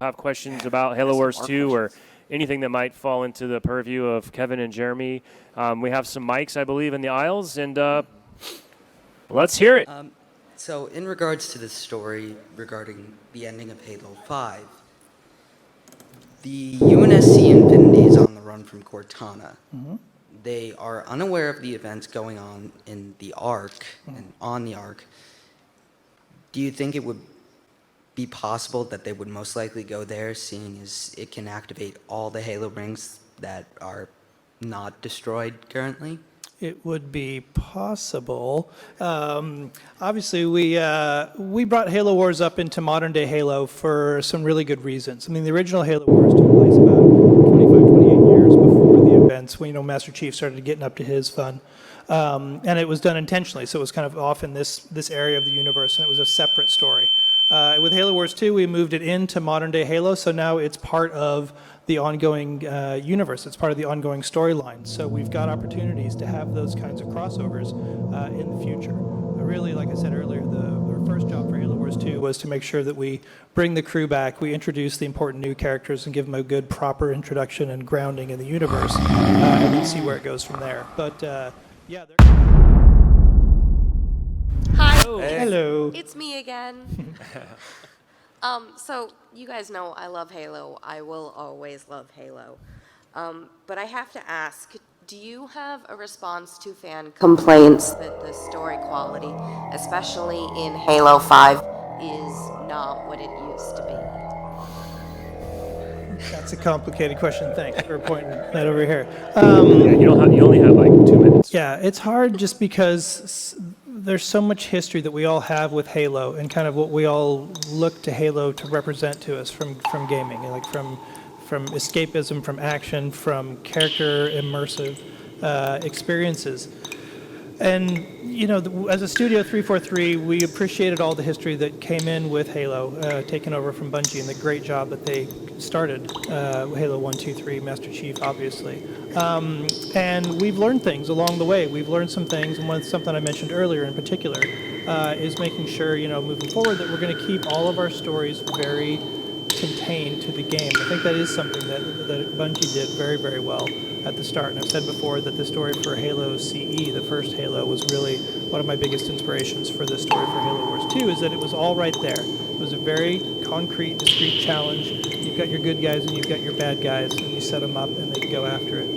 have questions about Halo Wars 2 or anything that might fall into the purview of Kevin and Jeremy, we have some mics, I believe, in the aisles, and let's hear it. So in regards to this story regarding the ending of Halo 5, the UNSC Infinity is on the run from Cortana. They are unaware of the events going on in the Ark and on the Ark. Do you think it would be possible that they would most likely go there, seeing as it can activate all the Halo rings that are not destroyed currently? It would be possible. Obviously, we brought Halo Wars up into modern-day Halo for some really good reasons. I mean, the original Halo Wars took place about 25, 28 years before the events when, Master Chief started getting up to his fun. And it was done intentionally, so it was kind of off in this area of the universe, and it was a separate story. With Halo Wars 2, we moved it into modern-day Halo, so now it's part of the ongoing universe. It's part of the ongoing storyline. So we've got opportunities to have those kinds of crossovers in the future. Really, like I said earlier, our first job for Halo Wars 2 was to make sure that we bring the crew back, we introduce the important new characters and give them a good, proper introduction and grounding in the universe, and then see where it goes from there. But, yeah. Hi. Hey. Hello. It's me again. So you guys know I love Halo. I will always love Halo. But I have to ask, do you have a response to fan complaints that the story quality, especially in Halo 5, is not what it used to be? That's a complicated question. Thanks for pointing that over here. You only have like 2 minutes. Yeah, it's hard just because there's so much history that we all have with Halo and kind of what we all look to Halo to represent to us from gaming, like from escapism, from action, from character immersive experiences. And, as a studio 343, we appreciated all the history that came in with Halo, taken over from Bungie, and the great job that they started, Halo 1, 2, 3, Master Chief, obviously. And we've learned things along the way. We've learned some things, and something I mentioned earlier in particular is making sure, moving forward, that we're going to keep all of our stories very contained to the game. I think that is something that Bungie did very, very well at the start. And I've said before that the story for Halo CE, the first Halo, was really one of my biggest inspirations for the story for Halo Wars 2, is that it was all right there. It was a very concrete, discrete challenge. You've got your good guys and you've got your bad guys, and you set them up and they go after it.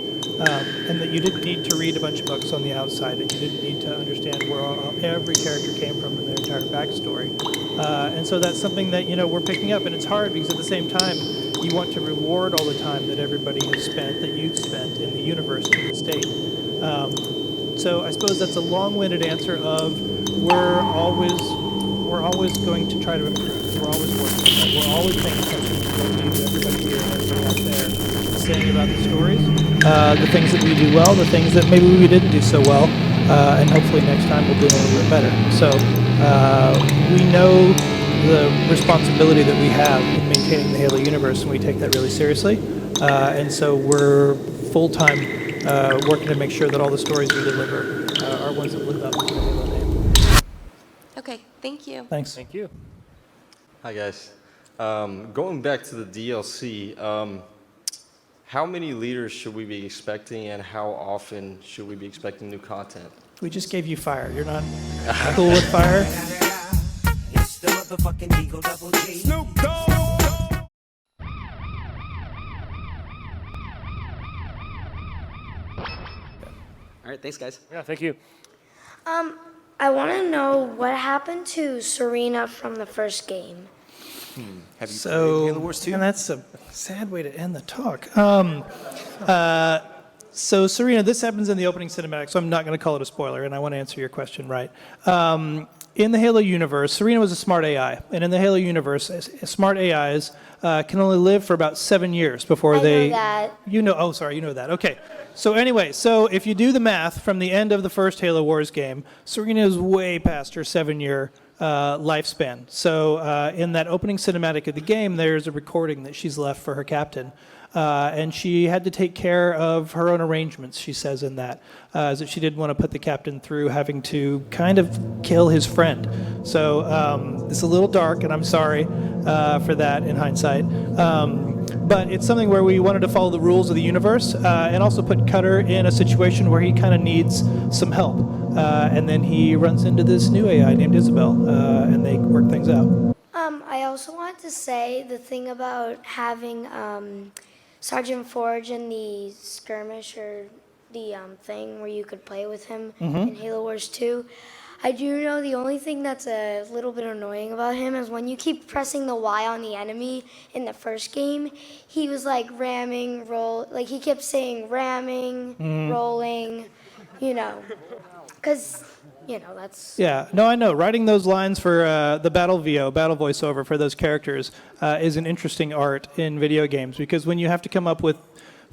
And that you didn't need to read a bunch of books on the outside, and you didn't need to understand where every character came from in their entire backstory. And so that's something that, we're picking up, and it's hard because at the same time, you want to reward all the time that everybody has spent, that you've spent in the universe, in the state. So I suppose that's a long-winded answer of we're always going to try to improve. We're always working. We're always paying attention to what everybody here and everybody out there is saying about the stories, the things that we do well, the things that maybe we didn't do so well, and hopefully next time we'll do a little bit better. So we know the responsibility that we have in maintaining the Halo universe, and we take that really seriously. And so we're full-time working to make sure that all the stories we deliver are ones that live up to the Halo name. Okay, thank you. Thanks. Thank you. Hi, guys. Going back to the DLC, how many leaders should we be expecting, and how often should we be expecting new content? We just gave you fire. You're not cool with fire? It's the motherfucking Eagle Double G. Snoop Dogg. All right, thanks, guys. Yeah, thank you. I want to know what happened to Serena from the first game. Have you played Halo Wars 2? And that's a sad way to end the talk. So Serena, this happens in the opening cinematic, so I'm not going to call it a spoiler, and I want to answer your question right. In the Halo universe, Serena was a smart AI, and in the Halo universe, smart AIs can only live for about 7 years before they... I know that. You know that. Okay. So anyway, so if you do the math from the end of the first Halo Wars game, Serena is way past her 7-year lifespan. So in that opening cinematic of the game, there's a recording that she's left for her captain. And she had to take care of her own arrangements, she says in that, as if she didn't want to put the captain through having to kind of kill his friend. So it's a little dark, and I'm sorry, for that in hindsight. But it's something where we wanted to follow the rules of the universe and also put Cutter in a situation where he kind of needs some help. And then he runs into this new AI named Isabel, and they work things out. I also wanted to say the thing about having Sergeant Forge in the skirmish or the thing where you could play with him in Halo Wars 2. I do know the only thing that's a little bit annoying about him is when you keep pressing the Y on the enemy in the first game, he was like ramming, like he kept saying ramming, rolling, because, that's... Yeah, no, I know. Writing those lines for the battle voiceover for those characters is an interesting art in video games because when you have to come up with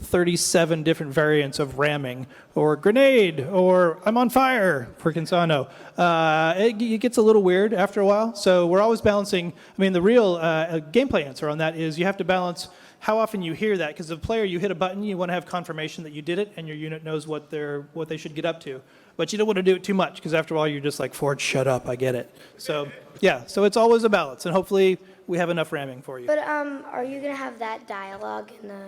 37 different variants of ramming or grenade or I'm on fire for Kinsano, it gets a little weird after a while. So we're always balancing. I mean, the real gameplay answer on that is you have to balance how often you hear that, because as a player, you hit a button, you want to have confirmation that you did it, and your unit knows what they should get up to. But you don't want to do it too much, because after a while, you're just like, Forge, shut up, I get it. So, yeah, so it's always a balance, and hopefully we have enough ramming for you. But are you going to have that dialogue in the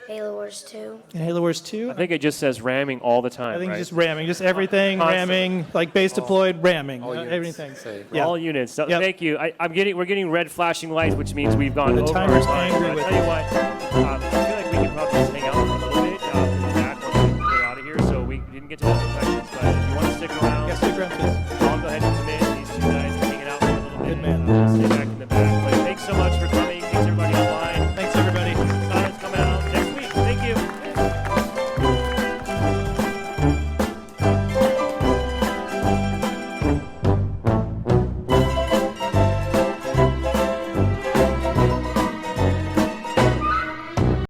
Halo Wars 2? In Halo Wars 2? I think it just says ramming all the time, I think right? just ramming, just everything, Constantly. ramming, like base deployed, ramming, All units, everything. say. Yeah. All units. So Yep. Thank you. We're getting red flashing lights, which means we've gone The over timer's our time. angry But with I'll tell you what,